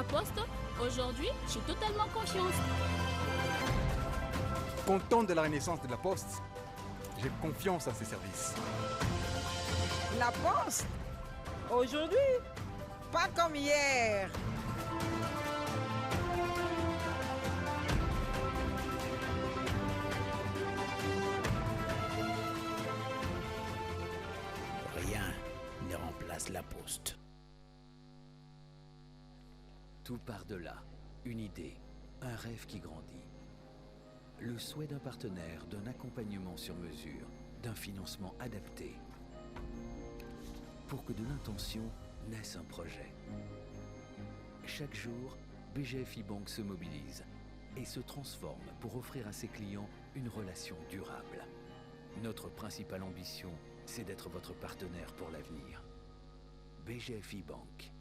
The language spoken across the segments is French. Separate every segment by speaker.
Speaker 1: La Poste, aujourd'hui, j'ai totalement confiance.
Speaker 2: Content de la renaissance de la Poste, j'ai confiance en ses services.
Speaker 3: La Poste, aujourd'hui, pas comme hier.
Speaker 4: Rien ne remplace la Poste.
Speaker 5: Tout part de là, une idée, un rêve qui grandit. Le souhait d'un partenaire, d'un accompagnement sur mesure, d'un financement adapté. Pour que de l'intention naisse un projet. Chaque jour, BGFI Banque se mobilise et se transforme pour offrir à ses clients une relation durable. Notre principale ambition, c'est d'être votre partenaire pour l'avenir. BGFI Banque.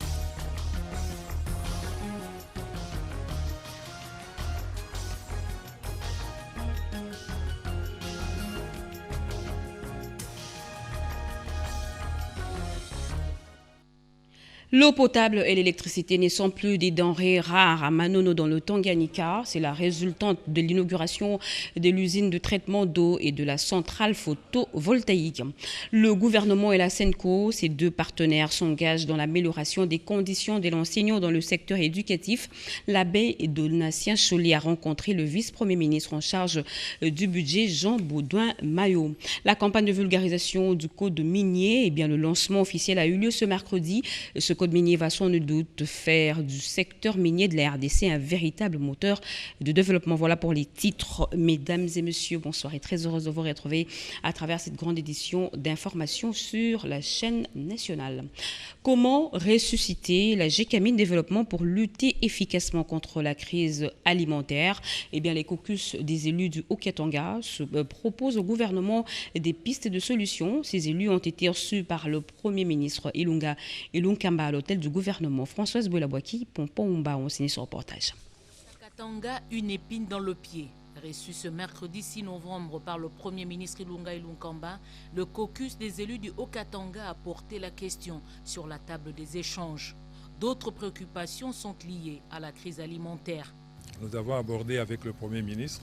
Speaker 6: L'eau potable et l'électricité ne sont plus des denrées rares à Manono dans le Tanganyika. C'est la résultante de l'inauguration de l'usine de traitement d'eau et de la centrale photovoltaïque. Le gouvernement et la SENCO, ces deux partenaires, s'engagent dans l'amélioration des conditions de l'enseignant dans le secteur éducatif. L'abbé Donatien Cholet a rencontré le vice-premier ministre en charge du budget, Jean Baudouin-Maillot. La campagne de vulgarisation du code minier, le lancement officiel a eu lieu ce mercredi. Ce code minier va sans doute faire du secteur minier de la RDC un véritable moteur de développement. Voilà pour les titres. Mesdames et messieurs, bonsoir et très heureuse de vous retrouver à travers cette grande édition d'information sur la chaîne nationale. Comment ressusciter la GECAMINE Développement pour lutter efficacement contre la crise alimentaire? Les caucus des élus du Haut-Katanga proposent au gouvernement des pistes de solutions. Ces élus ont été reçus par le Premier ministre Ilunga Ilunkamba à l'hôtel du gouvernement. Françoise Boulabouaki, Pompon Oumba ont signé ce reportage.
Speaker 7: Katanga, une épine dans le pied. Reçu ce mercredi 6 novembre par le Premier ministre Ilunga Ilunkamba, le caucus des élus du Haut-Katanga a porté la question sur la table des échanges. D'autres préoccupations sont liées à la crise alimentaire.
Speaker 8: Nous avons abordé avec le Premier ministre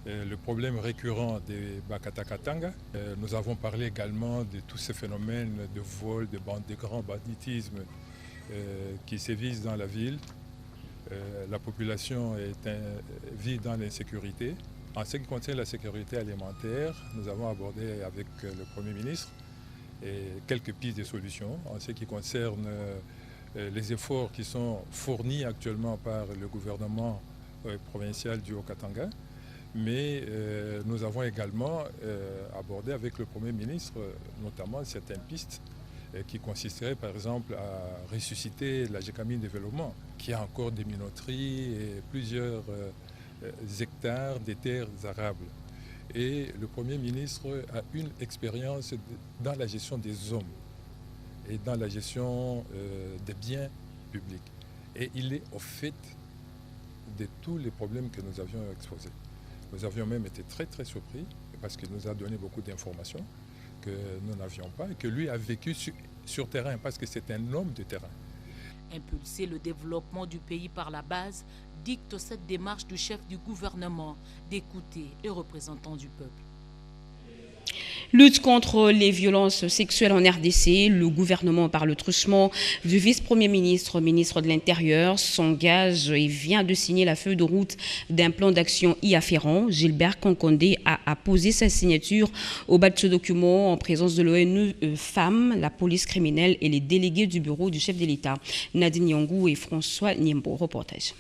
Speaker 8: le problème récurrent des Bakatakatanga. Nous avons parlé également de tous ces phénomènes de vol, de grands banditismes qui sévissent dans la ville. La population vit dans l'insécurité. En ce qui concerne la sécurité alimentaire, nous avons abordé avec le Premier ministre quelques pistes de solutions. En ce qui concerne les efforts qui sont fournis actuellement par le gouvernement provincial du Haut-Katanga, mais nous avons également abordé avec le Premier ministre notamment certaines pistes qui consisteraient par exemple à ressusciter la GECAMINE Développement, qui a encore des minoteries et plusieurs hectares de terres arables. Et le Premier ministre a une expérience dans la gestion des hommes et dans la gestion des biens publics. Et il est au fait de tous les problèmes que nous avions exposés. Nous avions même été très très surpris parce qu'il nous a donné beaucoup d'informations que nous n'avions pas et que lui a vécu sur terrain parce que c'est un homme de terrain.
Speaker 7: Impulser le développement du pays par la base dicte cette démarche du chef du gouvernement d'écouter les représentants du peuple.
Speaker 6: Lutte contre les violences sexuelles en RDC, le gouvernement, par le truchement du vice-premier ministre, ministre de l'Intérieur, s'engage et vient de signer la feuille de route d'un plan d'action y afférent. Gilbert Kankondé a posé sa signature au bas de ce document en présence de l'ONU Femmes, la police criminelle et les délégués du bureau du chef de l'État. Nadine Yangou et François Niembo. Reportage.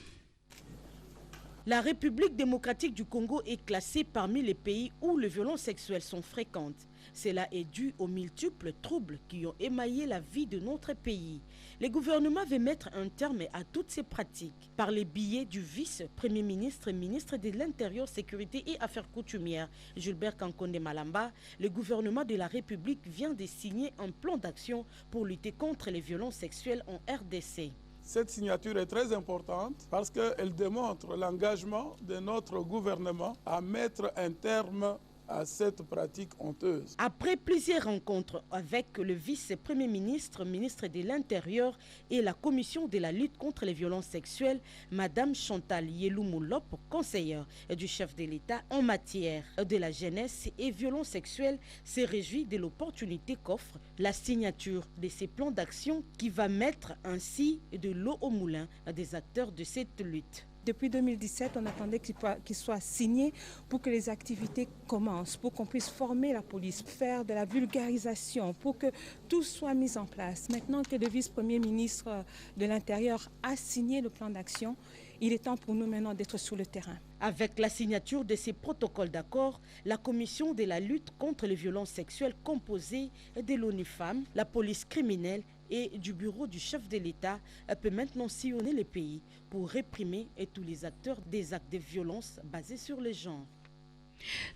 Speaker 9: La République démocratique du Congo est classée parmi les pays où les violences sexuelles sont fréquentes. Cela est dû aux multiples troubles qui ont émaillé la vie de notre pays. Le gouvernement veut mettre un terme à toutes ces pratiques. Par les billets du vice-premier ministre et ministre de l'Intérieur, Sécurité et Affaires coutumières, Gilbert Kankondé Malamba, le gouvernement de la République vient de signer un plan d'action pour lutter contre les violences sexuelles en RDC.
Speaker 10: Cette signature est très importante parce qu'elle démontre l'engagement de notre gouvernement à mettre un terme à cette pratique honteuse.
Speaker 9: Après plusieurs rencontres avec le vice-premier ministre, ministre de l'Intérieur et la commission de la lutte contre les violences sexuelles, Madame Chantal Yelou-Moulop, conseillère du chef de l'État en matière de la jeunesse et violences sexuelles, s'est réjouie de l'opportunité qu'offre la signature de ces plans d'action qui va mettre ainsi de l'eau au moulin des acteurs de cette lutte.
Speaker 11: Depuis 2017, on attendait qu'il soit signé pour que les activités commencent, pour qu'on puisse former la police, faire de la vulgarisation, pour que tout soit mis en place. Maintenant que le vice-premier ministre de l'Intérieur a signé le plan d'action, il est temps pour nous maintenant d'être sur le terrain.
Speaker 9: Avec la signature de ces protocoles d'accord, la commission de la lutte contre les violences sexuelles composée de l'ONU Femmes, la police criminelle et du bureau du chef de l'État peut maintenant sillonner le pays pour réprimer tous les acteurs des actes de violence basés sur le genre.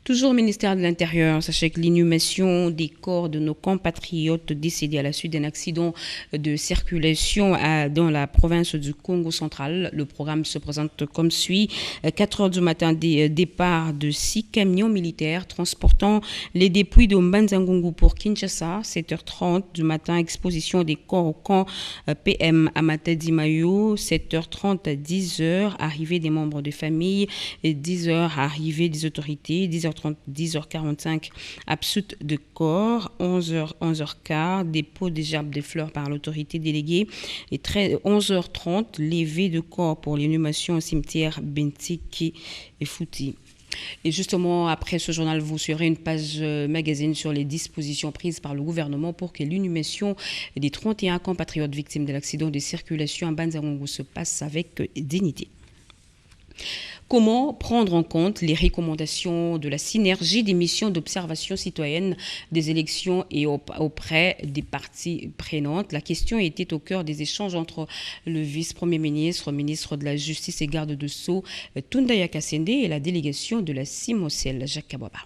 Speaker 6: Toujours au ministère de l'Intérieur, sachez que l'inhumation des corps de nos compatriotes décédés à la suite d'un accident de circulation dans la province du Congo central. Le programme se présente comme suit. 4 heures du matin, départ de 6 camions militaires transportant les dépouilles de Mbanzangungu pour Kinshasa. 7h30 du matin, exposition des corps au camp PM à Matadi-Mayo. 7h30 à 10h, arrivée des membres de famille. 10h, arrivée des autorités. 10h30, 10h45, absurde de corps, 11h, 11h15, dépôt des gerbes de fleurs par l'autorité déléguée, et 11h30, levée de corps pour l'inhumation au cimetière Bentiki et Fouti. Et justement, après ce journal, vous serez une page magazine sur les dispositions prises par le gouvernement pour que l'inhumation des 31 compatriotes victimes de l'accident de circulation à Mbanzangungu se passe avec dignité. Comment prendre en compte les recommandations de la synergie des missions d'observation citoyenne des élections et auprès des parties prenantes? La question était au cœur des échanges entre le vice-premier ministre, ministre de la Justice et garde de Sceaux, Tundaya Kassende, et la délégation de la CIMOCEL, Jacques Kababa.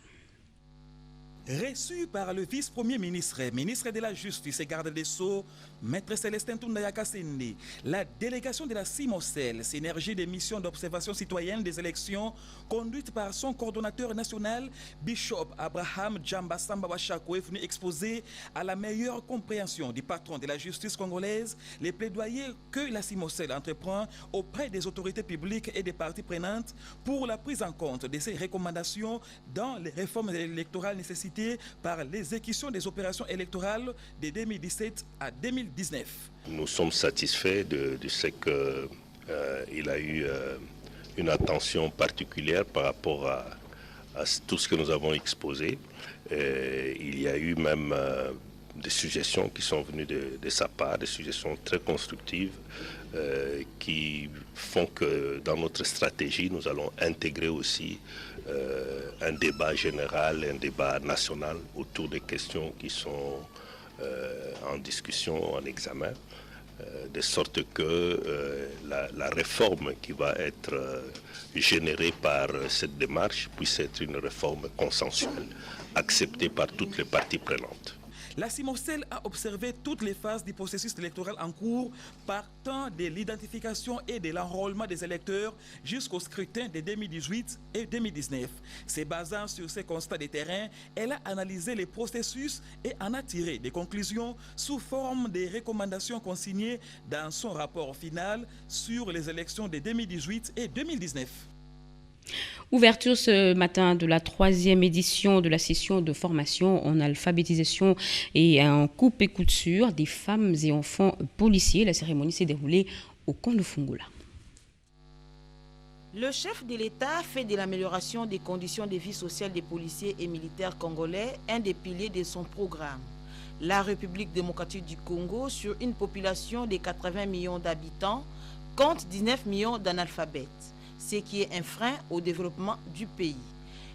Speaker 12: Reçu par le vice-premier ministre, ministre de la Justice et garde des Sceaux, Maître Célestin Tundaya Kassende, la délégation de la CIMOCEL, Synergie des missions d'observation citoyenne des élections, conduite par son coordonnateur national, Bishop Abraham Djamba Samba Bachako, est venu exposer à la meilleure compréhension du patron de la justice congolaise les plaidoyers que la CIMOCEL entreprend auprès des autorités publiques et des parties prenantes pour la prise en compte de ces recommandations dans les réformes électorales nécessitées par l'exécution des opérations électorales de 2017 à 2019.
Speaker 13: Nous sommes satisfaits de ce qu'il a eu une attention particulière par rapport à tout ce que nous avons exposé. Il y a eu même des suggestions qui sont venues de sa part, des suggestions très constructives qui font que dans notre stratégie, nous allons intégrer aussi un débat général, un débat national autour des questions qui sont en discussion, en examen, de sorte que la réforme qui va être générée par cette démarche puisse être une réforme consensuelle, acceptée par toutes les parties prenantes.
Speaker 12: La CIMOCEL a observé toutes les phases du processus électoral en cours, partant de l'identification et de l'enrôlement des électeurs jusqu'au scrutin de 2018 et 2019. Se basant sur ces constats de terrain, elle a analysé les processus et en a tiré des conclusions sous forme de recommandations consignées dans son rapport final sur les élections de 2018 et 2019.
Speaker 6: Ouverture ce matin de la 3e édition de la session de formation en alphabétisation et en coupe et couture des femmes et enfants policiers. La cérémonie s'est déroulée au camp de Fungula.
Speaker 9: Le chef de l'État fait de l'amélioration des conditions de vie sociale des policiers et militaires congolais un des piliers de son programme. La République démocratique du Congo, sur une population de 80 millions d'habitants, compte 19 millions d'analphabètes, ce qui est un frein au développement du pays.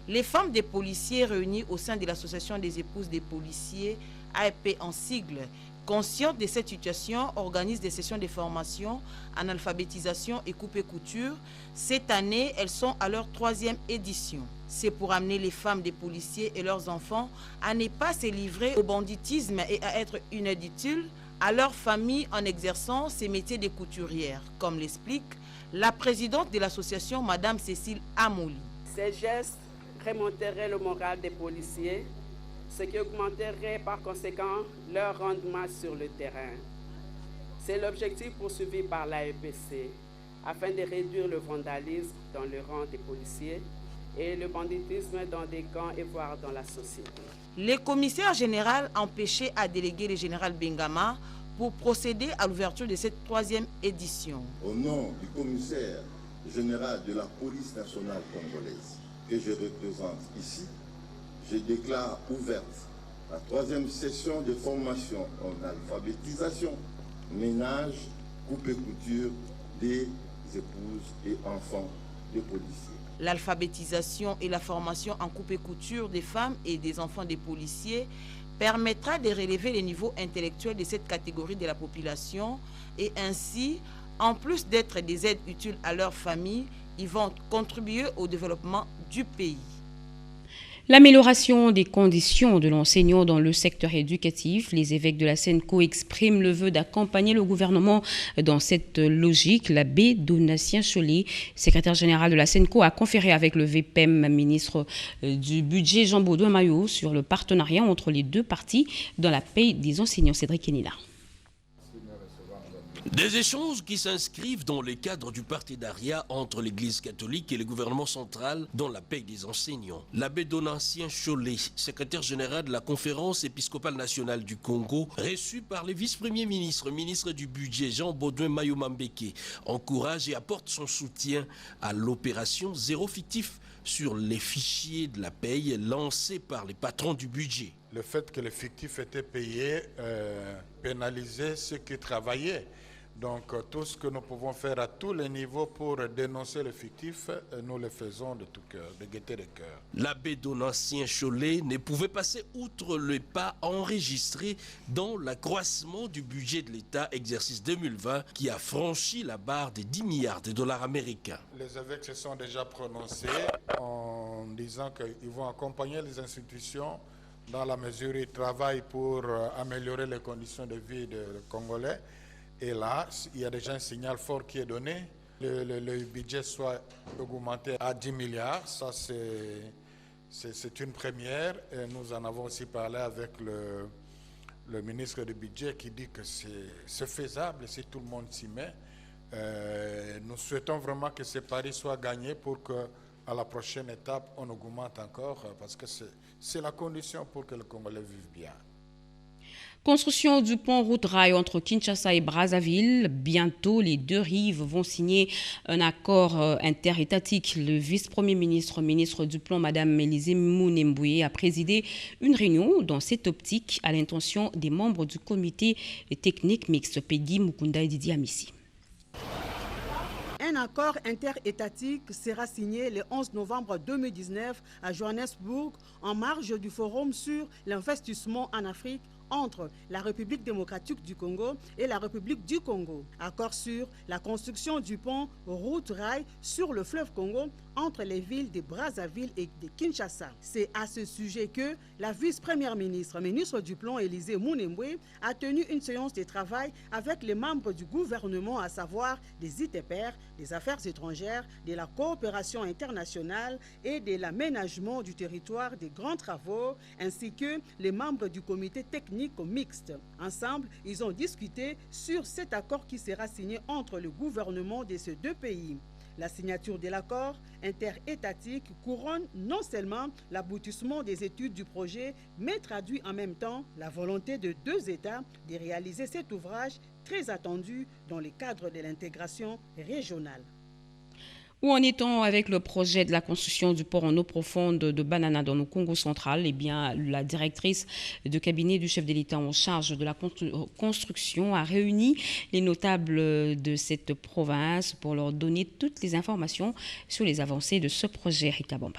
Speaker 9: Les femmes des policiers réunies au sein de l'Association des épouses des policiers, AEP en sigle, conscientes de cette situation, organisent des sessions de formation en alphabétisation et coupe et couture. Cette année, elles sont à leur 3e édition. C'est pour amener les femmes des policiers et leurs enfants à ne pas se livrer au banditisme et à être inutiles à leur famille en exerçant ces métiers de couturières, comme l'explique la présidente de l'association, Madame Cécile Amouli.
Speaker 14: Ces gestes remonterait le moral des policiers, ce qui augmenterait par conséquent leur rendement sur le terrain. C'est l'objectif poursuivi par l'AEPC, afin de réduire le vandalisme dans le rang des policiers et le banditisme dans des camps et voire dans la société.
Speaker 9: Le commissaire général empêché à déléguer le général Bengama pour procéder à l'ouverture de cette 3e édition.
Speaker 15: Au nom du commissaire général de la police nationale congolaise que je représente ici, je déclare ouverte la 3e session de formation en alphabétisation, ménage, coupe et couture des épouses et enfants de policiers.
Speaker 9: L'alphabétisation et la formation en coupe et couture des femmes et des enfants des policiers permettra de relever les niveaux intellectuels de cette catégorie de la population et ainsi, en plus d'être des aides utiles à leur famille, ils vont contribuer au développement du pays.
Speaker 6: L'amélioration des conditions de l'enseignant dans le secteur éducatif, les évêques de la SENCO expriment le vœu d'accompagner le gouvernement dans cette logique. L'abbé Donatien Cholet, secrétaire général de la SENCO, a conféré avec le VPM, ministre du budget Jean-Baudouin Maillot, sur le partenariat entre les deux parties dans la paie des enseignants. Cédric Kenila.
Speaker 16: Des échanges qui s'inscrivent dans le cadre du partenariat entre l'Église catholique et le gouvernement central dans la paix des enseignants. L'abbé Donatien Cholet, secrétaire général de la Conférence épiscopale nationale du Congo, reçu par le vice-premier ministre, ministre du budget Jean-Baudouin Maillot Mambeke, encourage et apporte son soutien à l'opération Zéro fictif sur les fichiers de la paye lancés par les patrons du budget.
Speaker 10: Le fait que les fictifs étaient payés pénalisait ceux qui travaillaient. Donc tout ce que nous pouvons faire à tous les niveaux pour dénoncer le fictif, nous le faisons de tout cœur, de gaieté de cœur.
Speaker 16: L'abbé Donatien Cholet ne pouvait passer outre le pas enregistré dans l'accroissement du budget de l'État exercice 2020 qui a franchi la barre des 10 milliards de dollars américains.
Speaker 10: Les évêques se sont déjà prononcés en disant qu'ils vont accompagner les institutions dans la mesure où ils travaillent pour améliorer les conditions de vie des Congolais. Et là, il y a déjà un signal fort qui est donné. Le budget soit augmenté à 10 milliards. Ça, c'est une première. Et nous en avons aussi parlé avec le ministre du budget qui dit que c'est faisable si tout le monde s'y met. Nous souhaitons vraiment que ce pari soit gagné pour qu'à la prochaine étape, on augmente encore parce que c'est la condition pour que le Congolais vive bien.
Speaker 6: Construction du pont route-rail entre Kinshasa et Brazzaville. Bientôt, les deux rives vont signer un accord interétatique. Le vice-premier ministre, ministre du Plan, Mme Élisée Mounemboué, a présidé une réunion dans cette optique à l'intention des membres du comité technique mixte Peggy Mukunda et Didier Amissi.
Speaker 17: Un accord interétatique sera signé le 11 novembre 2019 à Johannesburg en marge du forum sur l'investissement en Afrique entre la République démocratique du Congo et la République du Congo. Accord sur la construction du pont route-rail sur le fleuve Congo entre les villes de Brazzaville et de Kinshasa. C'est à ce sujet que la vice-première ministre, ministre du Plan Élisée Mounemboué, a tenu une séance de travail avec les membres du gouvernement, à savoir des ITPR, des affaires étrangères, de la coopération internationale et de l'aménagement du territoire des grands travaux, ainsi que les membres du comité technique mixte. Ensemble, ils ont discuté sur cet accord qui sera signé entre le gouvernement de ces deux pays. La signature de l'accord interétatique couronne non seulement l'aboutissement des études du projet, mais traduit en même temps la volonté de deux États de réaliser cet ouvrage très attendu dans le cadre de l'intégration régionale.
Speaker 6: Où en est-on avec le projet de la construction du port en eau profonde de Banana dans le Congo central? Eh bien, la directrice de cabinet du chef de l'État en charge de la construction a réuni les notables de cette province pour leur donner toutes les informations sur les avancées de ce projet. Rita Bamba.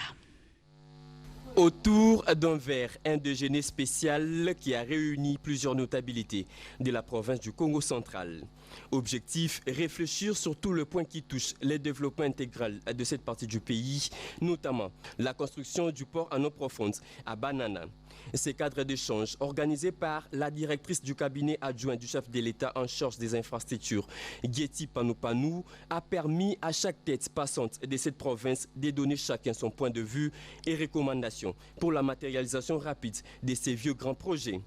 Speaker 18: Autour d'un verre, un déjeuner spécial qui a réuni plusieurs notabilités de la province du Congo central. Objectif, réfléchir sur tout le point qui touche le développement intégral de cette partie du pays, notamment la construction du port en eau profonde à Banana. Ces cadres d'échange, organisés par la directrice du cabinet adjoint du chef de l'État en charge des infrastructures, Gieti Panou, a permis à chaque tête passante de cette province de donner chacun son point de vue et recommandations pour la matérialisation rapide de ces vieux grands projets.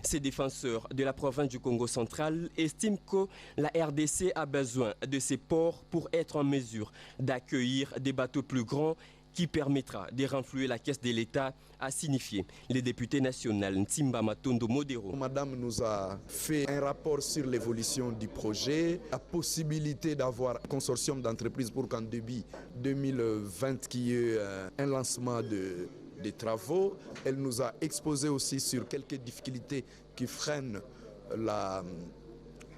Speaker 18: Ces défenseurs de la province du Congo central estiment que la RDC a besoin de ces ports pour être en mesure d'accueillir des bateaux plus grands qui permettra de renflouer la caisse de l'État, a signifié le député national Ntimba Matondo Modero.
Speaker 19: Madame nous a fait un rapport sur l'évolution du projet, la possibilité d'avoir un consortium d'entreprises pour qu'en début 2020 qu'il y ait un lancement des travaux. Elle nous a exposé aussi sur quelques difficultés qui freinent la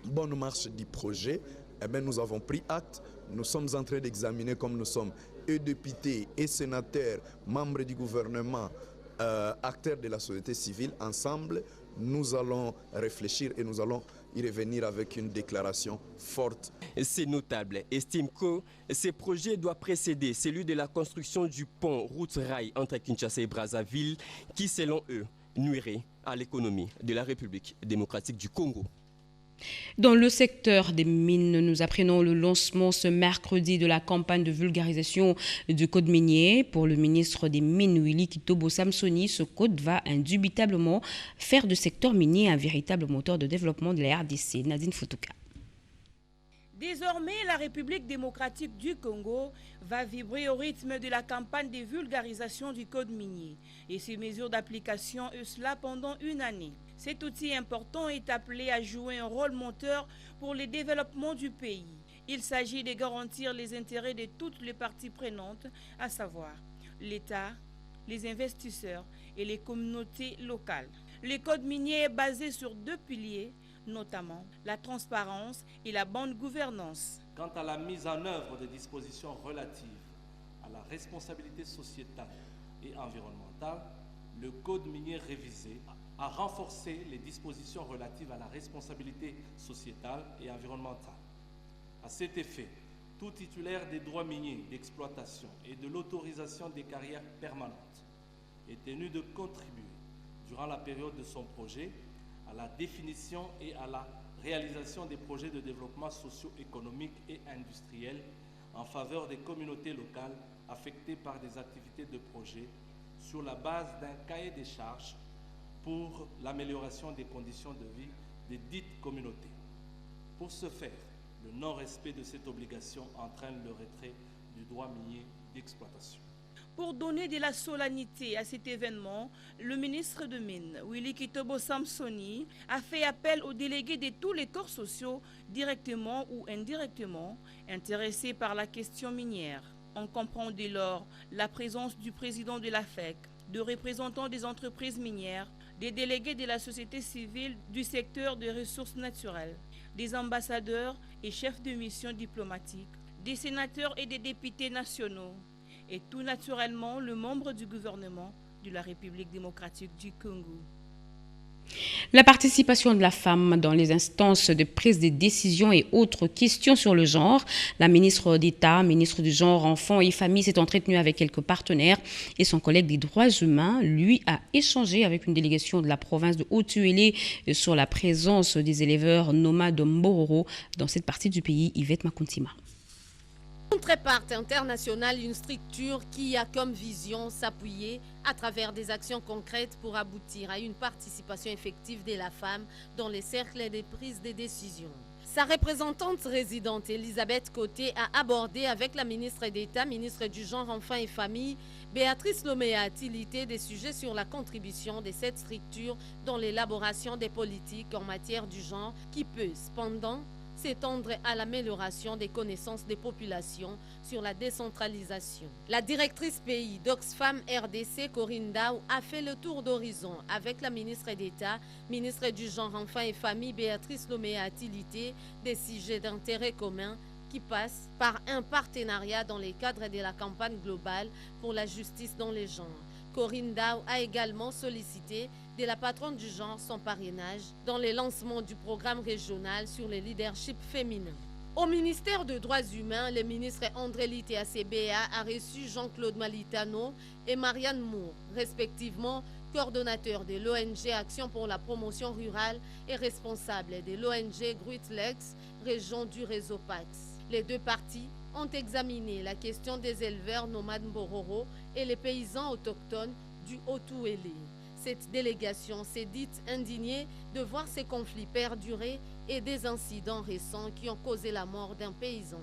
Speaker 19: bonne marche du projet. Eh bien, nous avons pris acte. Nous sommes en train d'examiner, comme nous sommes et députés et sénateurs, membres du gouvernement, acteurs de la société civile, ensemble, nous allons réfléchir et nous allons y revenir avec une déclaration forte.
Speaker 18: Ces notables estiment que ces projets doivent précéder celui de la construction du pont route-rail entre Kinshasa et Brazzaville, qui, selon eux, nuirait à l'économie de la République démocratique du Congo.
Speaker 6: Dans le secteur des mines, nous apprenons le lancement ce mercredi de la campagne de vulgarisation du code minier. Pour le ministre des Mines, Willy Kitobo Samsoni, ce code va indubitablement faire du secteur minier un véritable moteur de développement de la RDC. Nadine Foutouka.
Speaker 9: Désormais, la République démocratique du Congo va vibrer au rythme de la campagne de vulgarisation du code minier et ses mesures d'application, et cela pendant une année. Cet outil important est appelé à jouer un rôle moteur pour le développement du pays. Il s'agit de garantir les intérêts de toutes les parties prenantes, à savoir l'État, les investisseurs et les communautés locales. Le code minier est basé sur deux piliers, notamment la transparence et la bonne gouvernance.
Speaker 20: Quant à la mise en œuvre des dispositions relatives à la responsabilité sociétale et environnementale, le code minier révisé a renforcé les dispositions relatives à la responsabilité sociétale et environnementale. À cet effet, tout titulaire des droits miniers d'exploitation et de l'autorisation des carrières permanentes est tenu de contribuer, durant la période de son projet, à la définition et à la réalisation des projets de développement socio-économique et industriel en faveur des communautés locales affectées par des activités de projet sur la base d'un cahier des charges pour l'amélioration des conditions de vie des dites communautés. Pour ce faire, le non-respect de cette obligation entraîne le retrait du droit minier d'exploitation.
Speaker 9: Pour donner de la solennité à cet événement, le ministre de Mines, Willy Kitobo Samsoni, a fait appel aux délégués de tous les corps sociaux, directement ou indirectement, intéressés par la question minière. On comprend dès lors la présence du président de la FEC, de représentants des entreprises minières, des délégués de la société civile du secteur des ressources naturelles, des ambassadeurs et chefs de mission diplomatiques, des sénateurs et des députés nationaux, et tout naturellement le membre du gouvernement de la République démocratique du Congo.
Speaker 6: La participation de la femme dans les instances de prise de décision et autres questions sur le genre. La ministre d'État, ministre du Genre, Enfants et Familles, s'est entretenue avec quelques partenaires et son collègue des droits humains, lui, a échangé avec une délégation de la province de Haut-Uélé sur la présence des éleveurs nomades Mbororo dans cette partie du pays. Yvette Makuntima.
Speaker 21: Contrepart internationale, une structure qui a comme vision s'appuyer à travers des actions concrètes pour aboutir à une participation effective de la femme dans les cercles de prise de décision. Sa représentante résidente, Elisabeth Côté, a abordé avec la ministre d'État, ministre du Genre, Enfants et Familles, Béatrice Loméa-Tilité, des sujets sur la contribution de cette structure dans l'élaboration des politiques en matière du genre qui peut, cependant, s'étendre à l'amélioration des connaissances des populations sur la décentralisation. La directrice pays d'Oxfam RDC, Corinne Daou, a fait le tour d'horizon avec la ministre d'État, ministre du Genre, Enfants et Familles, Béatrice Loméa-Tilité, des sujets d'intérêt commun qui passent par un partenariat dans le cadre de la campagne globale pour la justice dans les genres. Corinne Dao a également sollicité de la patronne du genre son parrainage dans le lancement du programme régional sur le leadership féminin. Au ministère des Droits humains, le ministre André Litea CBA a reçu Jean-Claude Malitano et Marianne Moore, respectivement coordonnateur de l'ONG Action pour la promotion rurale et responsable de l'ONG Gruitlex, région du réseau PAX. Les deux parties ont examiné la question des éleveurs nomades Bororo et les paysans autochtones du Haut-Touélé. Cette délégation s'est dite indignée de voir ces conflits perdurer et des incidents récents qui ont causé la mort d'un paysan.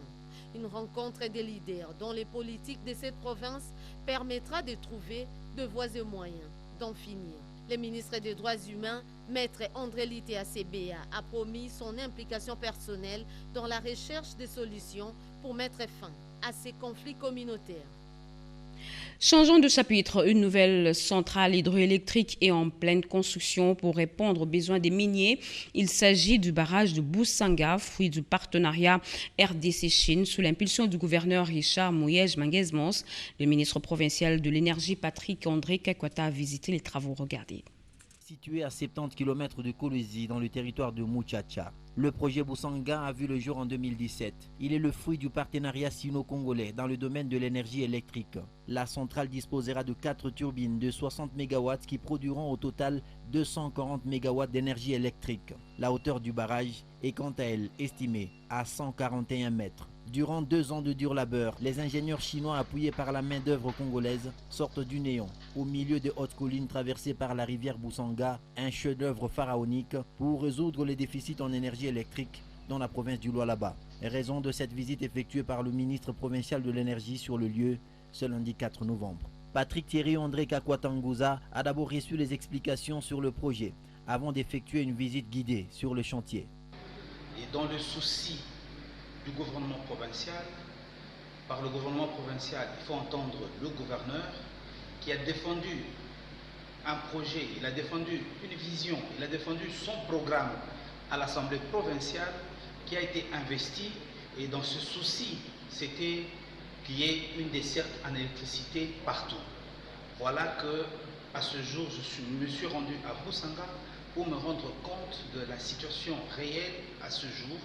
Speaker 21: Une rencontre des leaders dans les politiques de cette province permettra de trouver de voies et moyens d'en finir. Le ministre des Droits humains, Maître André Litea CBA, a promis son implication personnelle dans la recherche de solutions pour mettre fin à ces conflits communautaires.
Speaker 6: Changeons de chapitre, une nouvelle centrale hydroélectrique est en pleine construction pour répondre aux besoins des miniers. Il s'agit du barrage de Boussanga, fruit du partenariat RDC-Chine sous l'impulsion du gouverneur Richard Mouyej Manguez-Mons. Le ministre provincial de l'énergie Patrick André Kakwata a visité les travaux. Regardés.
Speaker 1: Situé à 70 km de Kolwezi dans le territoire de Muchacha, le projet Boussanga a vu le jour en 2017. Il est le fruit du partenariat sino-congolais dans le domaine de l'énergie électrique. La centrale disposera de 4 turbines de 60 MW qui produiront au total 240 MW d'énergie électrique. La hauteur du barrage est quant à elle estimée à 141 mètres. Durant 2 ans de dur labeur, les ingénieurs chinois appuyés par la main-d'œuvre congolaise sortent du néant, au milieu des hautes collines traversées par la rivière Boussanga, un chef-d'œuvre pharaonique pour résoudre les déficits en énergie électrique dans la province du Lualaba. Raison de cette visite effectuée par le ministre provincial de l'énergie sur le lieu ce lundi 4 novembre. Patrick Thierry André Kakwatanguza a d'abord reçu les explications sur le projet avant d'effectuer une visite guidée sur le chantier.
Speaker 22: Et dans le souci du gouvernement provincial, par le gouvernement provincial, il faut entendre le gouverneur qui a défendu un projet, il a défendu une vision, il a défendu son programme à l'Assemblée provinciale qui a été investi, et dans ce souci, c'était qu'il y ait une desserte en électricité partout. Voilà que, à ce jour, je me suis rendu à Boussanga pour me rendre compte de la situation réelle à ce jour.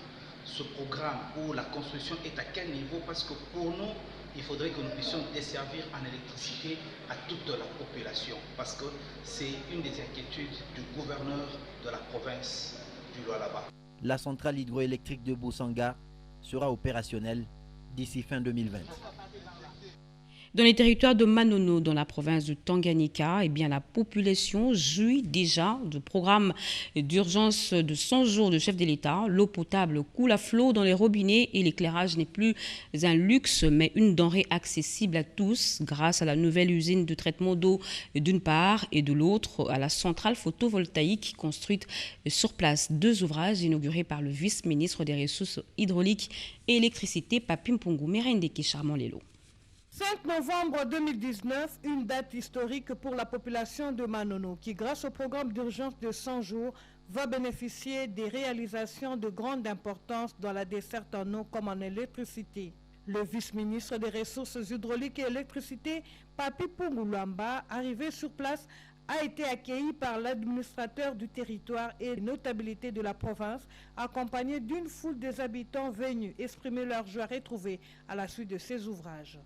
Speaker 22: Ce programme où la construction est à quel niveau, parce que pour nous, il faudrait que nous puissions desservir en électricité à toute la population, parce que c'est une des inquiétudes du gouverneur de la province du Lualaba.
Speaker 1: La centrale hydroélectrique de Boussanga sera opérationnelle d'ici fin 2020.
Speaker 6: Dans les territoires de Manono, dans la province de Tanganyika, la population jouit déjà du programme d'urgence de 100 jours de chef de l'État. L'eau potable coule à flot dans les robinets et l'éclairage n'est plus un luxe, mais une denrée accessible à tous grâce à la nouvelle usine de traitement d'eau d'une part et de l'autre à la centrale photovoltaïque construite sur place. 2 ouvrages inaugurés par le vice-ministre des Ressources hydrauliques et électricité, Papi Mpongu Merendeke Charmant Lelo.
Speaker 23: 5 novembre 2019, une date historique pour la population de Manono qui, grâce au programme d'urgence de 100 jours, va bénéficier des réalisations de grande importance dans la desserte en eau comme en électricité. Le vice-ministre des Ressources hydrauliques et électricité, Papi Pungulamba, arrivé sur place, a été accueilli par l'administrateur du territoire et les notabilités de la province, accompagné d'une foule des habitants venus exprimer leur joie retrouvée à la suite de ces ouvrages.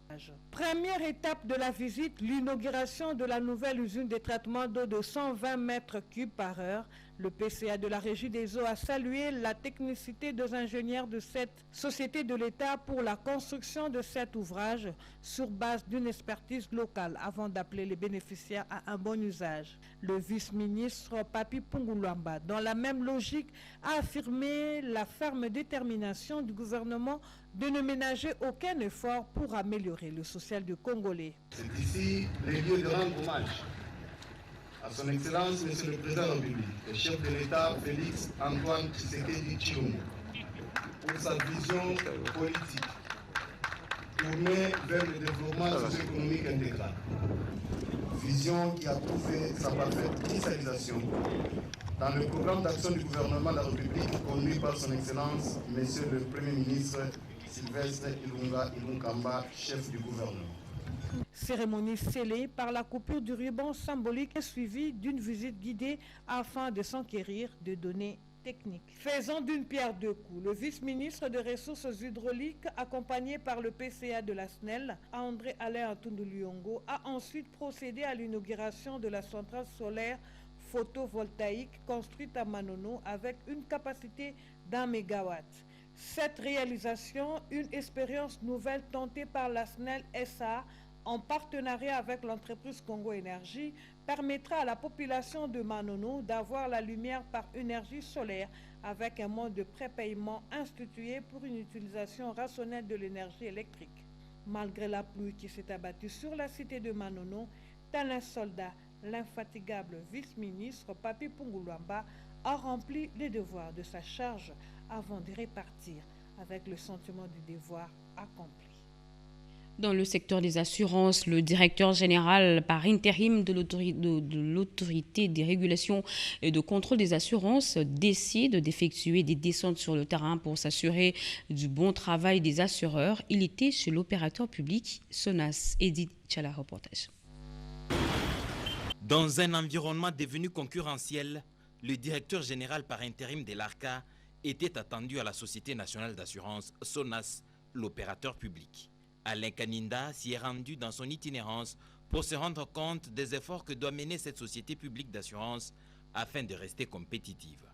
Speaker 23: Première étape de la visite, l'inauguration de la nouvelle usine de traitement d'eau de 120 mètres cubes par heure. Le PCA de la Régie des eaux a salué la technicité des ingénieurs de cette société de l'État pour la construction de cet ouvrage sur base d'une expertise locale avant d'appeler les bénéficiaires à un bon usage. Le vice-ministre Papi Pungulamba, dans la même logique, a affirmé la ferme détermination du gouvernement de ne ménager aucun effort pour améliorer le social du Congolais.
Speaker 24: C'est ici le lieu de rendre hommage à son Excellence, Monsieur le Président de la République, le chef de l'État, Félix Antoine Tshisekedi Tshilombo, pour sa vision politique tournée vers le développement socio-économique intégral. Vision qui a trouvé sa parfaite initialisation dans le programme d'action du gouvernement de la République conduit par son Excellence, Monsieur le Premier ministre Sylvestre Ilunga Ilunkamba, chef du gouvernement.
Speaker 23: Cérémonie scellée par la coupure du ruban symbolique suivie d'une visite guidée afin de s'enquérir de données techniques. Faisant d'une pierre deux coups, le vice-ministre des Ressources hydrauliques, accompagné par le PCA de la SNEL, André-Alain Atundou-Luyongo, a ensuite procédé à l'inauguration de la centrale solaire photovoltaïque construite à Manono avec une capacité d'1 MW. Cette réalisation, une expérience nouvelle tentée par la SNEL SA en partenariat avec l'entreprise Congo Énergie, permettra à la population de Manono d'avoir la lumière par énergie solaire avec un mode de prépaiement institué pour une utilisation rationnelle de l'énergie électrique. Malgré la pluie qui s'est abattue sur la cité de Manono, tel un soldat, l'infatigable vice-ministre Papi Pungulwamba a rempli les devoirs de sa charge avant de repartir avec le sentiment du devoir accompli.
Speaker 6: Dans le secteur des assurances, le directeur général par intérim de l'autorité des régulations et de contrôle des assurances décide d'effectuer des descentes sur le terrain pour s'assurer du bon travail des assureurs. Il était chez l'opérateur public Sonas. Edith Chala, reportage.
Speaker 2: Dans un environnement devenu concurrentiel, le directeur général par intérim de l'ARCA était attendu à la Société nationale d'assurance Sonas, l'opérateur public. Alain Kaninda s'y est rendu dans son itinérance pour se rendre compte des efforts que doit mener cette société publique d'assurance afin de rester compétitive.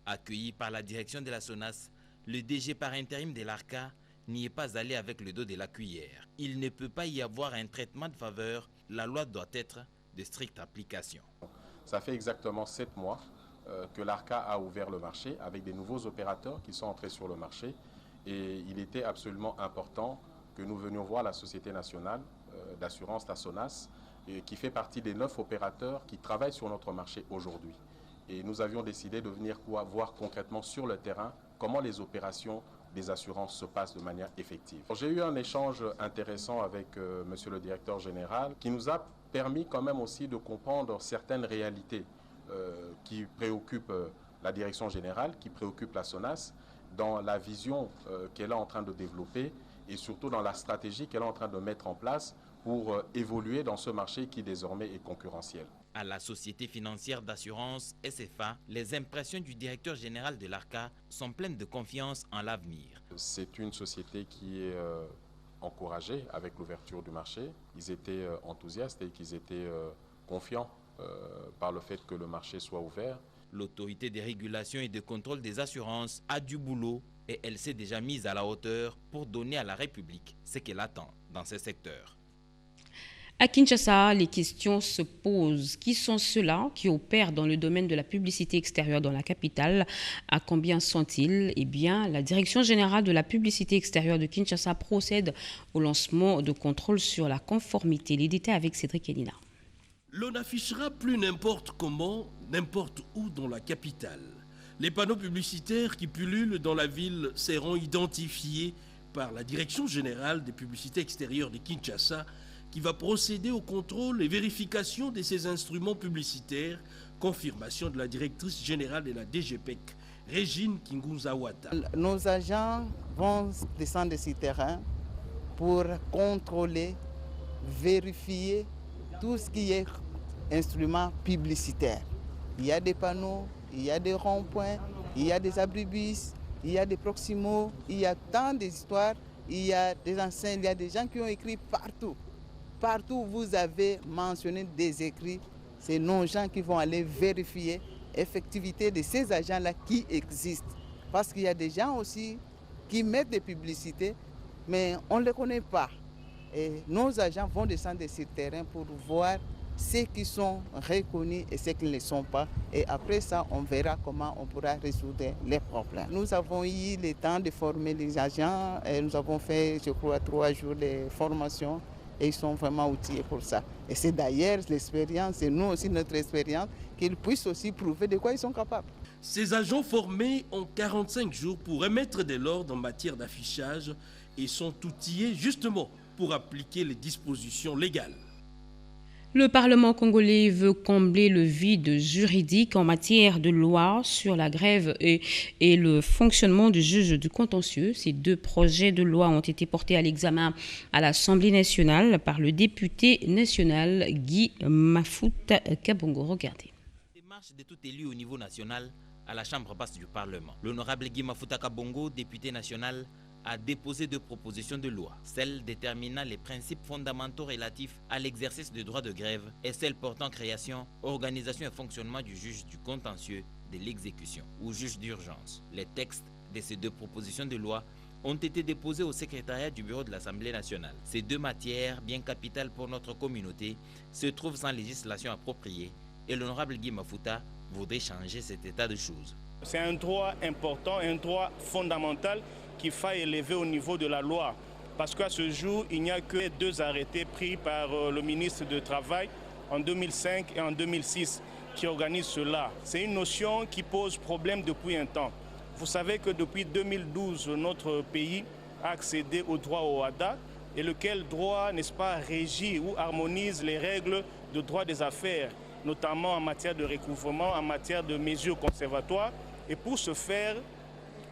Speaker 2: Accueilli par la direction de la SONAS, le DG par intérim de l'ARCA n'y est pas allé avec le dos de la cuillère. Il ne peut pas y avoir un traitement de faveur, la loi doit être de stricte application.
Speaker 3: Ça fait exactement 7 mois que l'ARCA a ouvert le marché avec des nouveaux opérateurs qui sont entrés sur le marché et il était absolument important que nous venions voir la Société nationale d'assurance, la SONAS, qui fait partie des 9 opérateurs qui travaillent sur notre marché aujourd'hui. Et nous avions décidé de venir voir concrètement sur le terrain comment les opérations des assurances se passent de manière effective. J'ai eu un échange intéressant avec monsieur le directeur général qui nous a permis quand même aussi de comprendre certaines réalités qui préoccupent la direction générale, qui préoccupent la SONAS dans la vision qu'elle est en train de développer et surtout dans la stratégie qu'elle est en train de mettre en place pour évoluer dans ce marché qui désormais est concurrentiel.
Speaker 2: À la Société financière d'assurance SFA, les impressions du directeur général de l'ARCA sont pleines de confiance en l'avenir.
Speaker 3: C'est une société qui est encouragée avec l'ouverture du marché. Ils étaient enthousiastes et qu'ils étaient confiants par le fait que le marché soit ouvert.
Speaker 2: L'autorité des régulations et de contrôle des assurances a du boulot et elle s'est déjà mise à la hauteur pour donner à la République ce qu'elle attend dans ce secteur.
Speaker 6: À Kinshasa, les questions se posent. Qui sont ceux-là qui opèrent dans le domaine de la publicité extérieure dans la capitale? À combien sont-ils? Eh bien, la Direction générale de la publicité extérieure de Kinshasa procède au lancement de contrôles sur la conformité. Les détails avec Cédric Elina.
Speaker 16: L'on affichera plus n'importe comment, n'importe où dans la capitale. Les panneaux publicitaires qui pullulent dans la ville seront identifiés par la Direction générale des publicités extérieures de Kinshasa qui va procéder au contrôle et vérification de ces instruments publicitaires, confirmation de la directrice générale de la DGPEC, Régine Kingunzawata.
Speaker 4: Nos agents vont descendre sur le terrain pour contrôler, vérifier tout ce qui est instruments publicitaires. Il y a des panneaux, il y a des ronds-points, il y a des abribus, il y a des proximos, il y a tant d'histoires, il y a des enseignes, il y a des gens qui ont écrit partout. Partout où vous avez mentionné des écrits, c'est nos gens qui vont aller vérifier l'effectivité de ces agents-là qui existent. Parce qu'il y a des gens aussi qui mettent des publicités, mais on ne les connaît pas. Et nos agents vont descendre sur le terrain pour voir ceux qui sont reconnus et ceux qui ne le sont pas. Et après ça, on verra comment on pourra résoudre les problèmes. Nous avons eu le temps de former les agents. Et nous avons fait, je crois, 3 jours de formation. Et ils sont vraiment outillés pour ça. Et c'est d'ailleurs l'expérience, et nous aussi notre expérience, qu'ils puissent aussi prouver de quoi ils sont capables.
Speaker 16: Ces agents formés ont 45 jours pour remettre de l'ordre en matière d'affichage et sont outillés justement pour appliquer les dispositions légales.
Speaker 6: Le Parlement congolais veut combler le vide juridique en matière de loi sur la grève et le fonctionnement du juge du contentieux. Ces deux projets de loi ont été portés à l'examen à l'Assemblée nationale par le député national Guy Mafuta Kabongo. Regardez.
Speaker 2: Démarche de tout élu au niveau national à la Chambre basse du Parlement. L'honorable Guy Mafuta Kabongo, député national, a déposé deux propositions de loi, celle déterminant les principes fondamentaux relatifs à l'exercice du droit de grève et celle portant création, organisation et fonctionnement du juge du contentieux de l'exécution ou juge d'urgence. Les textes de ces deux propositions de loi ont été déposés au secrétariat du bureau de l'Assemblée nationale. Ces deux matières, bien capitales pour notre communauté, se trouvent sans législation appropriée et l'honorable Guy Mafuta voudrait changer cet état de choses.
Speaker 5: C'est un droit important, un droit fondamental qu'il faut élever au niveau de la loi. Parce qu'à ce jour, il n'y a que deux arrêtés pris par le ministre du Travail en 2005 et en 2006 qui organisent cela. C'est une notion qui pose problème depuis un temps. Vous savez que depuis 2012, notre pays a accédé au droit au WADA, et lequel droit, n'est-ce pas, régit ou harmonise les règles de droit des affaires, notamment en matière de recouvrement, en matière de mesures conservatoires. Et pour ce faire,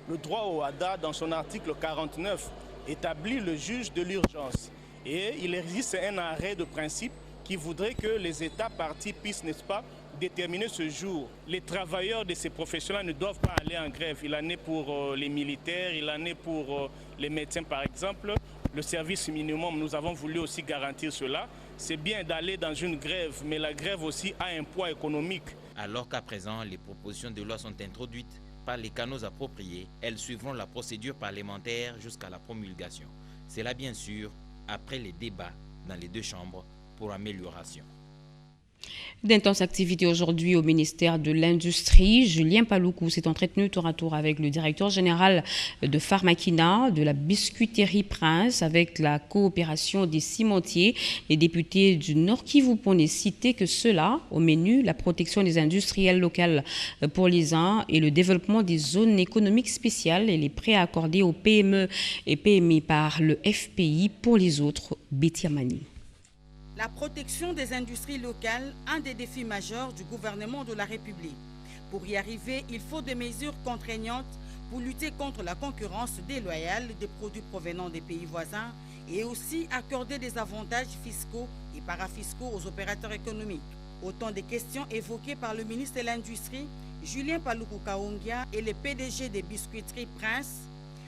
Speaker 5: le droit au WADA, dans son article 49, établit le juge de l'urgence. Et il existe un arrêt de principe qui voudrait que les États partis puissent, n'est-ce pas, déterminer ce jour. Les travailleurs de ces professions-là ne doivent pas aller en grève. Il en est pour les militaires, il en est pour les médecins, par exemple. Le service minimum, nous avons voulu aussi garantir cela. C'est bien d'aller dans une grève, mais la grève aussi a un poids économique.
Speaker 2: Alors qu'à présent, les propositions de loi sont introduites par les canaux appropriés, elles suivront la procédure parlementaire jusqu'à la promulgation. C'est là bien sûr après les débats dans les deux chambres pour amélioration.
Speaker 6: D'intenses activités aujourd'hui au ministère de l'Industrie. Julien Paloukou s'est entretenu tour à tour avec le directeur général de Pharmakina, de la biscuiterie Prince, avec la coopération des cimentiers. Les députés du Nord Kivu pour ne citer que cela au menu, la protection des industriels locales pour les uns et le développement des zones économiques spéciales et les prêts accordés aux PME et PMI par le FPI pour les autres. Betty Amani.
Speaker 9: La protection des industries locales, un des défis majeurs du gouvernement de la République. Pour y arriver, il faut des mesures contraignantes pour lutter contre la concurrence déloyale des produits provenant des pays voisins et aussi accorder des avantages fiscaux et parafiscaux aux opérateurs économiques. Autant de questions évoquées par le ministre de l'Industrie, Julien Paloukou Kaongia, et le PDG des biscuiteries Prince,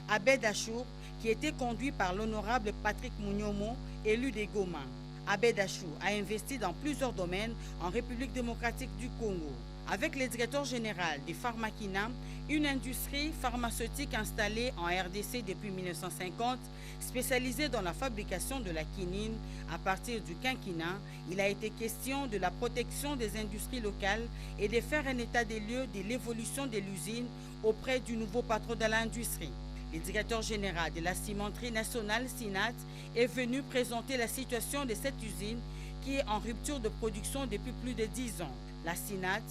Speaker 9: Abed Achour, qui était conduit par l'honorable Patrick Mouniomo, élu des Goma. Abed Achour a investi dans plusieurs domaines en République démocratique du Congo. Avec le directeur général de Pharmakina, une industrie pharmaceutique installée en RDC depuis 1950, spécialisée dans la fabrication de la quinine. À partir du quinquennat, il a été question de la protection des industries locales et de faire un état des lieux de l'évolution de l'usine auprès du nouveau patron de l'industrie. Le directeur général de la cimenterie nationale, SINAT, est venu présenter la situation de cette usine qui est en rupture de production depuis plus de 10 ans. La SINAT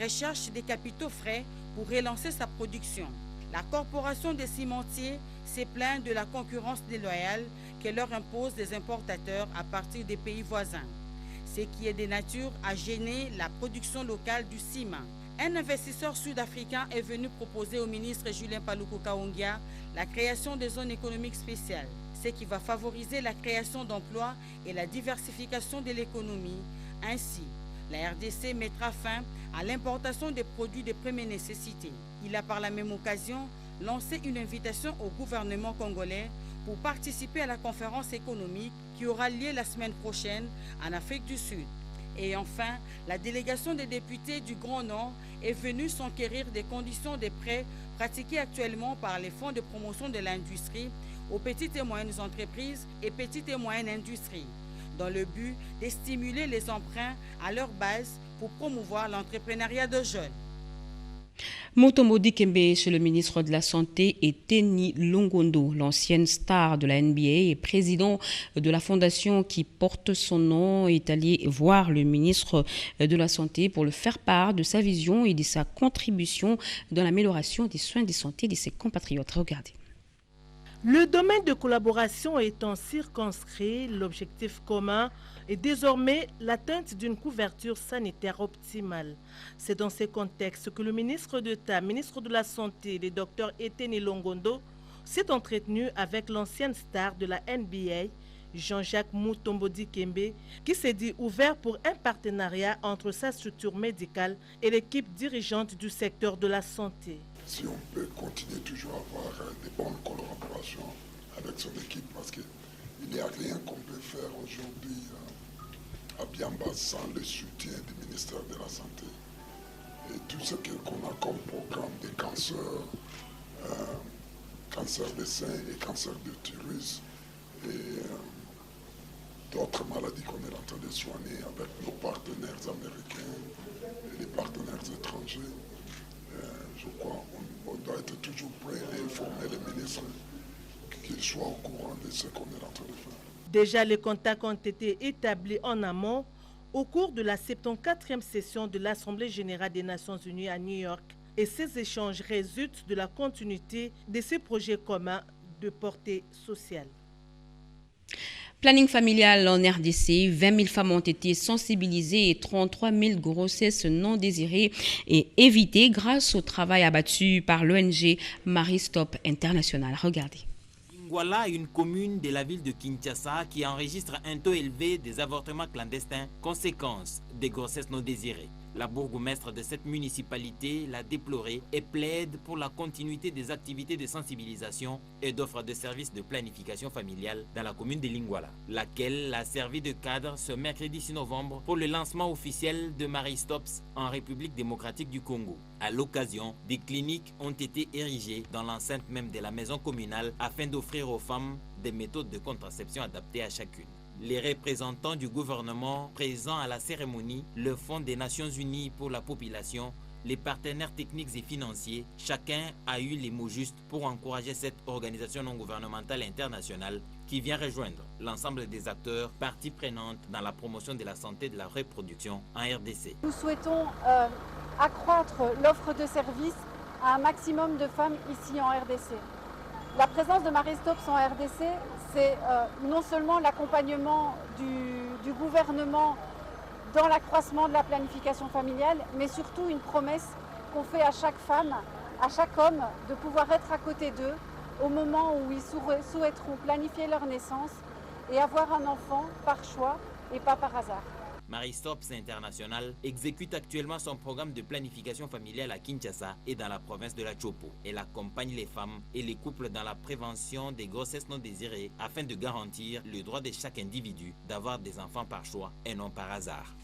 Speaker 9: recherche des capitaux frais pour relancer sa production. La corporation des cimentiers s'est plainte de la concurrence déloyale que leur imposent les importateurs à partir des pays voisins, ce qui est de nature à gêner la production locale du ciment. Un investisseur sud-africain est venu proposer au ministre Julien Paloukou Kaongia la création des zones économiques spéciales, ce qui va favoriser la création d'emplois et la diversification de l'économie. Ainsi, la RDC mettra fin à l'importation des produits de première nécessité. Il a par la même occasion lancé une invitation au gouvernement congolais pour participer à la conférence économique qui aura lieu la semaine prochaine en Afrique du Sud. Et enfin, la délégation des députés du Grand Nord est venue s'enquérir des conditions de prêts pratiqués actuellement par les fonds de promotion de l'industrie aux petites et moyennes entreprises et petites et moyennes industries, dans le but de stimuler les emprunts à leur base pour promouvoir l'entrepreneuriat de jeunes.
Speaker 6: Mutombo Dikembe chez le ministre de la Santé et Teni Longondo, l'ancienne star de la NBA et président de la fondation qui porte son nom, est allé voir le ministre de la Santé pour le faire part de sa vision et de sa contribution dans l'amélioration des soins de santé de ses compatriotes. Regardez.
Speaker 9: Le domaine de collaboration étant circonscrit, l'objectif commun est désormais l'atteinte d'une couverture sanitaire optimale. C'est dans ces contextes que le ministre d'État, ministre de la Santé, le Dr Eteni Longondo, s'est entretenu avec l'ancienne star de la NBA, Jean-Jacques Mutombo Dikembe, qui s'est dit ouvert pour un partenariat entre sa structure médicale et l'équipe dirigeante du secteur de la santé.
Speaker 7: Si on peut continuer toujours à avoir des bonnes collaborations avec son équipe, parce qu'il n'y a rien qu'on peut faire aujourd'hui à Biamba sans le soutien du ministère de la Santé. Et tout ce qu'on a comme programme des cancers, cancer des seins et cancer d'utérus et d'autres maladies qu'on est en train de soigner avec nos partenaires américains et les partenaires étrangers. Je crois qu'on doit être toujours prêt à informer les ministres qu'ils soient au courant de ce qu'on est en train de faire.
Speaker 9: Déjà, les contacts ont été établis en amont au cours de la 74e session de l'Assemblée générale des Nations unies à New York. Et ces échanges résultent de la continuité de ces projets communs de portée sociale.
Speaker 6: Planning familial en RDC, 20 000 femmes ont été sensibilisées et 33 000 grossesses non désirées et évitées grâce au travail abattu par l'ONG Maristop International. Regardez.
Speaker 2: Voilà une commune de la ville de Kinshasa qui enregistre un taux élevé des avortements clandestins, conséquence des grossesses non désirées. La bourgmestre de cette municipalité l'a déploré et plaide pour la continuité des activités de sensibilisation et d'offres de services de planification familiale dans la commune de Lingwala, laquelle a servi de cadre ce mercredi 6 novembre pour le lancement officiel de Maristops en République démocratique du Congo. À l'occasion, des cliniques ont été érigées dans l'enceinte même de la maison communale afin d'offrir aux femmes des méthodes de contraception adaptées à chacune. Les représentants du gouvernement présents à la cérémonie, le Fonds des Nations Unies pour la population, les partenaires techniques et financiers, chacun a eu les mots justes pour encourager cette organisation non gouvernementale internationale qui vient rejoindre l'ensemble des acteurs parties prenantes dans la promotion de la santé et de la reproduction en RDC.
Speaker 8: Nous souhaitons accroître l'offre de services à un maximum de femmes ici en RDC. La présence de Maristops en RDC, c'est non seulement l'accompagnement du gouvernement dans l'accroissement de la planification familiale, mais surtout une promesse qu'on fait à chaque femme, à chaque homme, de pouvoir être à côté d'eux au moment où ils souhaiteront planifier leur naissance et avoir un enfant par choix et pas par hasard.
Speaker 2: Maristops International exécute actuellement son programme de planification familiale à Kinshasa et dans la province de la Chopo. Elle accompagne les femmes et les couples dans la prévention des grossesses non désirées afin de garantir le droit de chaque individu d'avoir des enfants par choix et non par hasard.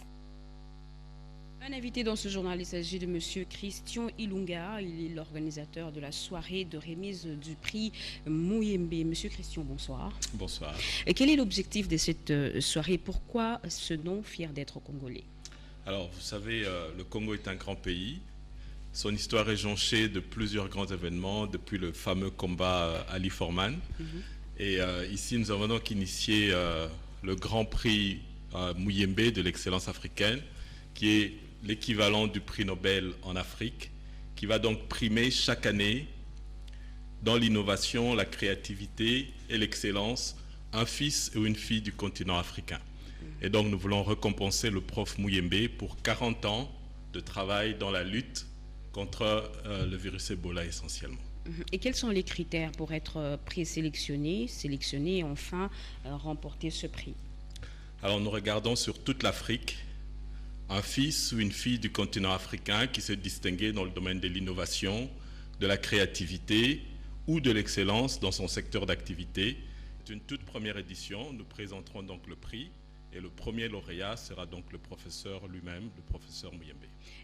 Speaker 6: Un invité dans ce journal, il s'agit de M. Christian Ilunga. Il est l'organisateur de la soirée de remise du prix Muyembe. M. Christian, bonsoir.
Speaker 11: Bonsoir.
Speaker 6: Et quel est l'objectif de cette soirée? Pourquoi ce nom fier d'être congolais?
Speaker 11: Alors, vous savez, le Congo est un grand pays. Son histoire est jonchée de plusieurs grands événements, depuis le fameux combat Ali Forman. Et ici, nous avons donc initié le Grand Prix Muyembe de l'excellence africaine, qui est l'équivalent du prix Nobel en Afrique, qui va donc primer chaque année dans l'innovation, la créativité et l'excellence un fils ou une fille du continent africain. Et donc nous voulons récompenser le prof Muyembe pour 40 ans de travail dans la lutte contre le virus Ebola essentiellement.
Speaker 6: Et quels sont les critères pour être présélectionné, sélectionné et enfin remporter ce prix?
Speaker 11: Alors nous regardons sur toute l'Afrique un fils ou une fille du continent africain qui s'est distingué dans le domaine de l'innovation, de la créativité ou de l'excellence dans son secteur d'activité. C'est une toute première édition, nous présenterons donc le prix et le premier lauréat sera donc le professeur lui-même, le professeur Muyembe.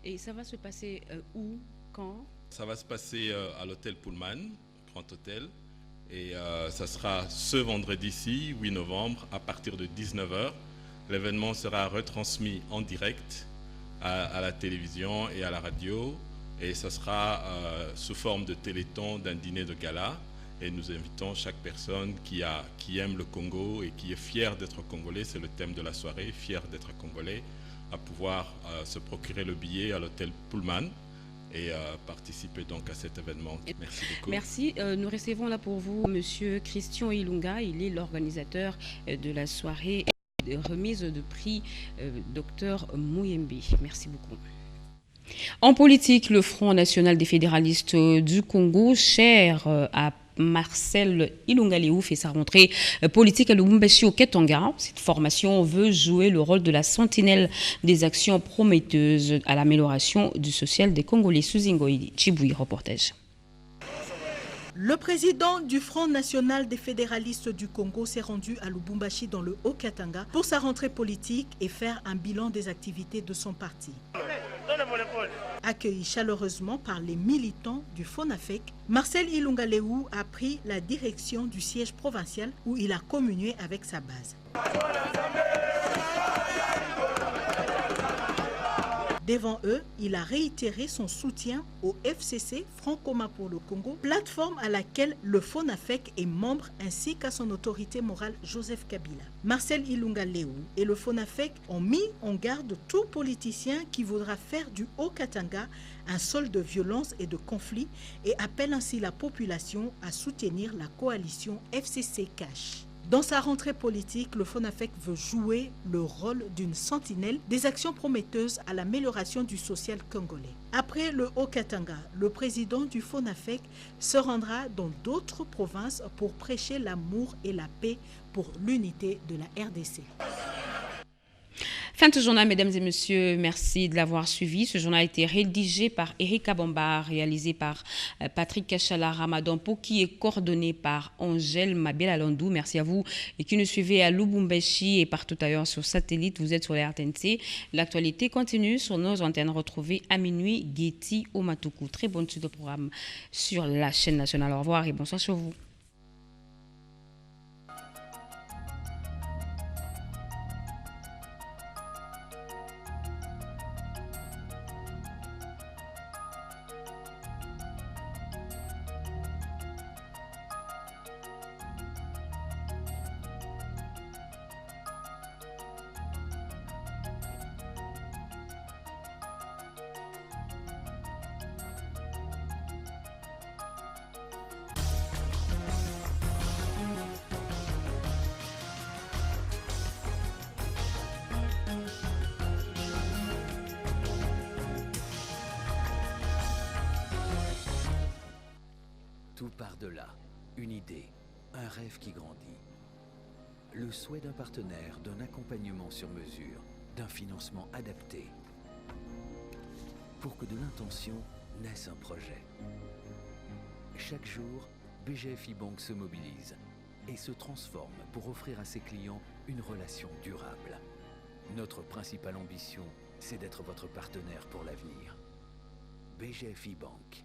Speaker 6: Et ça va se passer où, quand?
Speaker 11: Ça va se passer à l'hôtel Pullman, Grand Hôtel, et ça sera ce vendredi-ci, 8 novembre, à partir de 19h. L'événement sera retransmis en direct à la télévision et à la radio et ce sera sous forme de téléthon d'un dîner de gala et nous invitons chaque personne qui aime le Congo et qui est fier d'être congolais, c'est le thème de la soirée, fier d'être congolais, à pouvoir se procurer le billet à l'hôtel Pullman et participer donc à cet événement. Merci beaucoup.
Speaker 6: Merci. Nous recevons là pour vous Monsieur Christian Ilunga. Il est l'organisateur de la soirée de remise de prix Dr Mouyembe. Merci beaucoup. En politique, le Front national des fédéralistes du Congo, cher à Marcel Ilunga-Leou, fait sa rentrée politique à Lubumbashi au Katanga. Cette formation veut jouer le rôle de la sentinelle des actions prometteuses à l'amélioration du social des Congolais. Suzingoïdi Chiboui, reportage.
Speaker 12: Le président du Front national des fédéralistes du Congo s'est rendu à Lubumbashi dans le Haut-Katanga pour sa rentrée politique et faire un bilan des activités de son parti. Accueilli chaleureusement par les militants du FONAFEC, Marcel Ilunga-Leou a pris la direction du siège provincial où il a communié avec sa base. Devant eux, il a réitéré son soutien au FCC, Front commun pour le Congo, plateforme à laquelle le FONAFEC est membre, ainsi qu'à son autorité morale Joseph Kabila. Marcel Ilunga-Leou et le FONAFEC ont mis en garde tout politicien qui voudra faire du Haut-Katanga un sol de violence et de conflit et appellent ainsi la population à soutenir la coalition FCC-CACH. Dans sa rentrée politique, le FONAFEC veut jouer le rôle d'une sentinelle des actions prometteuses à l'amélioration du social congolais. Après le Haut-Katanga, le président du FONAFEC se rendra dans d'autres provinces pour prêcher l'amour et la paix pour l'unité de la RDC.
Speaker 6: Fin de ce journal, mesdames et messieurs, merci de l'avoir suivi. Ce journal a été rédigé par Eric Abamba, réalisé par Patrick Kachala Ramadan, qui est coordonné par Angèle Mabel-Alandou. Merci à vous et qui nous suivez à Lubumbashi et partout ailleurs sur satellite. Vous êtes sur la RTNC. L'actualité continue sur nos antennes retrouvées à minuit, Getty au Matuku. Très bonne suite de programme sur la chaîne nationale. Au revoir et bonsoir sur vous.
Speaker 13: Tout part de là, une idée, un rêve qui grandit. Le souhait d'un partenaire, d'un accompagnement sur mesure, d'un financement adapté. Pour que de l'intention naisse un projet. Chaque jour, BGFI Bank se mobilise et se transforme pour offrir à ses clients une relation durable. Notre principale ambition, c'est d'être votre partenaire pour l'avenir. BGFI Bank.